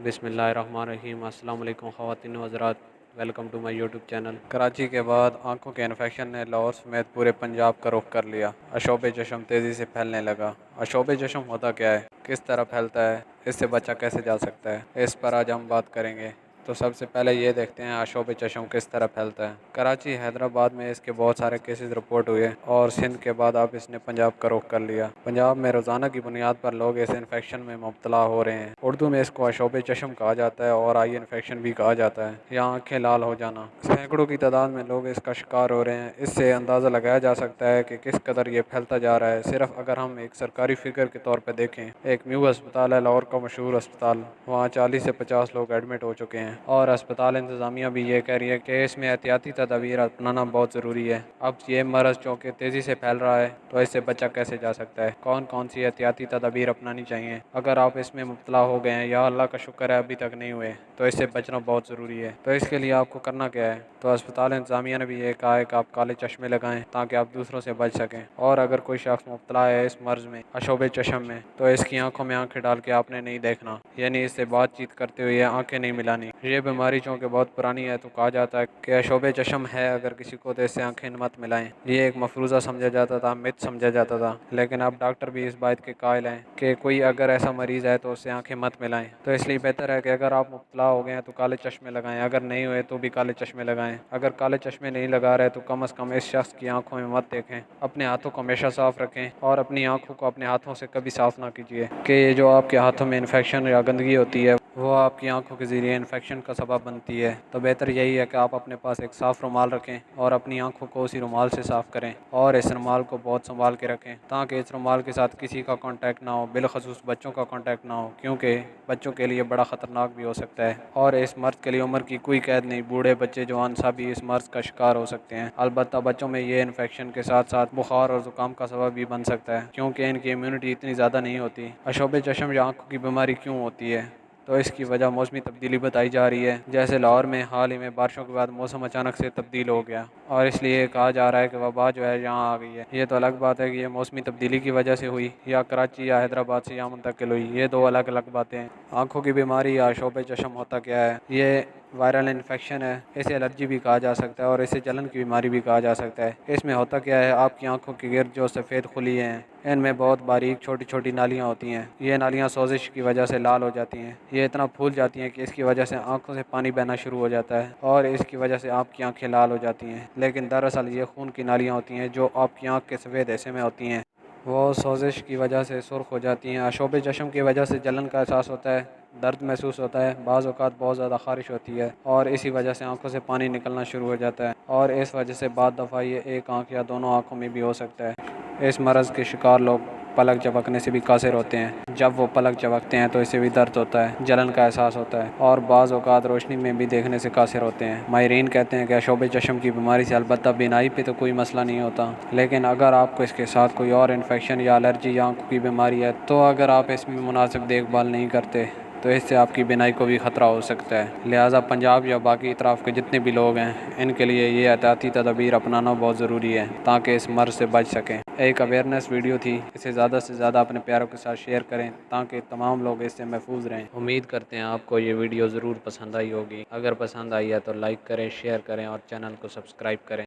بسم اللہ الرحمن الرحیم۔ السلام علیکم خواتین و حضرات، welcome to my YouTube channel. Karachi کے بعد آنکھوں کے انفیکشن نے لاہور سمیت پورے پنجاب کا رخ کر لیا۔ آشوب چشم تیزی سے پھیلنے لگا۔ آشوب چشم ہوتا کیا ہے، کس طرح پھیلتا ہے، اس سے بچا کیسے جا سکتا ہے، اس پر آج ہم بات کریں گے۔ تو سب سے پہلے یہ دیکھتے ہیں آشوب چشم کس طرح پھیلتا ہے۔ کراچی، حیدرآباد میں اس کے بہت سارے کیسز رپورٹ ہوئے اور سندھ کے بعد اب اس نے پنجاب کا رخ کر لیا۔ پنجاب میں روزانہ کی بنیاد پر لوگ اس انفیکشن میں مبتلا ہو رہے ہیں۔ اردو میں اس کو آشوب چشم کہا جاتا ہے اور آئی انفیکشن بھی کہا جاتا ہے یا آنکھیں لال ہو جانا۔ سینکڑوں کی تعداد میں لوگ اس کا شکار ہو رہے ہیں۔ اس سے اندازہ لگایا جا سکتا ہے کہ کس قدر یہ پھیلتا جا رہا ہے۔ صرف اگر ہم ایک سرکاری فگر کے طور پہ دیکھیں، ایک میو ہسپتال ہے لاہور کا مشہور ہسپتال، وہاں 40 سے 50 لوگ ایڈمٹ ہو چکے ہیں اور ہسپتال انتظامیہ بھی یہ کہہ رہی ہے کہ اس میں احتیاطی تدابیر اپنانا بہت ضروری ہے۔ اب یہ مرض چونکہ تیزی سے پھیل رہا ہے تو اس سے بچا کیسے جا سکتا ہے، کون کون سی احتیاطی تدابیر اپنانی چاہیے۔ اگر آپ اس میں مبتلا ہو گئے ہیں یا اللہ کا شکر ہے ابھی تک نہیں ہوئے تو اس سے بچنا بہت ضروری ہے۔ تو اس کے لیے آپ کو کرنا کیا ہے؟ تو ہسپتال انتظامیہ نے بھی یہ کہا ہے کہ آپ کالے چشمے لگائیں تاکہ آپ دوسروں سے بچ سکیں، اور اگر کوئی شخص مبتلا ہے اس مرض میں، آشوب چشم میں، تو اس کی آنکھوں میں آنکھیں ڈال کے آپ نے نہیں دیکھنا، یعنی اس سے بات چیت کرتے ہوئے آنکھیں نہیں ملانی۔ یہ بیماری چونکہ بہت پرانی ہے تو کہا جاتا ہے کہ آشوب چشم ہے اگر کسی کو تو اس سے آنکھیں مت ملائیں۔ یہ ایک مفروضہ سمجھا جاتا تھا، مت سمجھا جاتا تھا، لیکن اب ڈاکٹر بھی اس بات کے قائل ہیں کہ کوئی اگر ایسا مریض ہے تو اس سے آنکھیں مت ملائیں۔ تو اس لیے بہتر ہے کہ اگر آپ مبتلا ہو گئے ہیں تو کالے چشمے لگائیں، اگر نہیں ہوئے تو بھی کالے چشمے لگائیں۔ اگر کالے چشمے نہیں لگا رہے تو کم از کم اس شخص کی آنکھوں میں مت دیکھیں۔ اپنے ہاتھوں کو ہمیشہ صاف رکھیں اور اپنی آنکھوں کو اپنے ہاتھوں سے کبھی صاف نہ کیجیے کہ یہ جو آپ کے ہاتھوں میں انفیکشن یا گندگی ہوتی ہے وہ آپ کی آنکھوں کے ذریعے انفیکشن کا سبب بنتی ہے۔ تو بہتر یہی ہے کہ آپ اپنے پاس ایک صاف رومال رکھیں اور اپنی آنکھوں کو اسی رومال سے صاف کریں اور اس رومال کو بہت سنبھال کے رکھیں تاکہ اس رومال کے ساتھ کسی کا کانٹیکٹ نہ ہو، بالخصوص بچوں کا کانٹیکٹ نہ ہو، کیونکہ بچوں کے لیے بڑا خطرناک بھی ہو سکتا ہے اور اس مرض کے لیے عمر کی کوئی قید نہیں، بوڑھے، بچے، جوان سبھی اس مرض کا شکار ہو سکتے ہیں۔ البتہ بچوں میں یہ انفیکشن کے ساتھ ساتھ بخار اور زکام کا سبب بھی بن سکتا ہے کیونکہ ان کی امیونٹی اتنی زیادہ نہیں ہوتی۔ آشوب چشم یا آنکھوں کی بیماری کیوں ہوتی ہے؟ تو اس کی وجہ موسمی تبدیلی بتائی جا رہی ہے، جیسے لاہور میں حال ہی میں بارشوں کے بعد موسم اچانک سے تبدیل ہو گیا اور اس لیے کہا جا رہا ہے کہ وبا جو ہے یہاں آ گئی ہے۔ یہ تو الگ بات ہے کہ یہ موسمی تبدیلی کی وجہ سے ہوئی یا کراچی یا حیدرآباد سے یہاں منتقل ہوئی، یہ دو الگ الگ باتیں ہیں۔ آنکھوں کی بیماری یا آشوب چشم ہوتا کیا ہے؟ یہ وائرل انفیکشن ہے، اسے الرجی بھی کہا جا سکتا ہے اور اسے جلن کی بیماری بھی کہا جا سکتا ہے۔ اس میں ہوتا کیا ہے، آپ کی آنکھوں کے گرد جو سفید خلیے ہیں ان میں بہت باریک چھوٹی چھوٹی نالیاں ہوتی ہیں۔ یہ نالیاں سوزش کی وجہ سے لال ہو جاتی ہیں، یہ اتنا پھول جاتی ہیں کہ اس کی وجہ سے آنکھوں سے پانی بہنا شروع ہو جاتا ہے اور اس کی وجہ سے آپ کی آنکھیں لال ہو جاتی ہیں، لیکن دراصل یہ خون کی نالیاں ہوتی ہیں جو آپ کی آنکھ کے سفید حصے میں ہوتی ہیں، وہ سوزش کی وجہ سے سرخ ہو جاتی ہیں۔ آشوب چشم کی وجہ سے جلن کا احساس ہوتا ہے، درد محسوس ہوتا ہے، بعض اوقات بہت زیادہ خارش ہوتی ہے اور اسی وجہ سے آنکھوں سے پانی نکلنا شروع ہو جاتا ہے اور اس وجہ سے بعض دفعہ یہ ایک آنکھ یا دونوں آنکھوں میں بھی ہو سکتا ہے۔ اس مرض کے شکار لوگ پلک جھپکنے سے بھی قاصر ہوتے ہیں، جب وہ پلک جھپکتے ہیں تو اسے بھی درد ہوتا ہے، جلن کا احساس ہوتا ہے اور بعض اوقات روشنی میں بھی دیکھنے سے قاصر ہوتے ہیں۔ ماہرین کہتے ہیں کہ آشوب چشم کی بیماری سے البتہ بینائی پہ تو کوئی مسئلہ نہیں ہوتا، لیکن اگر آپ کو اس کے ساتھ کوئی اور انفیکشن یا الرجی یا آنکھوں کی بیماری ہے تو اگر آپ اس میں مناسب دیکھ بھال نہیں کرتے تو اس سے آپ کی بینائی کو بھی خطرہ ہو سکتا ہے۔ لہٰذا پنجاب یا باقی اطراف کے جتنے بھی لوگ ہیں ان کے لیے یہ احتیاطی تدابیر اپنانا بہت ضروری ہے تاکہ اس مرض سے بچ سکیں۔ ایک اویئرنیس ویڈیو تھی، اسے زیادہ سے زیادہ اپنے پیاروں کے ساتھ شیئر کریں تاکہ تمام لوگ اس سے محفوظ رہیں۔ امید کرتے ہیں آپ کو یہ ویڈیو ضرور پسند آئی ہوگی، اگر پسند آئی ہے تو لائک کریں، شیئر کریں اور چینل کو سبسکرائب کریں۔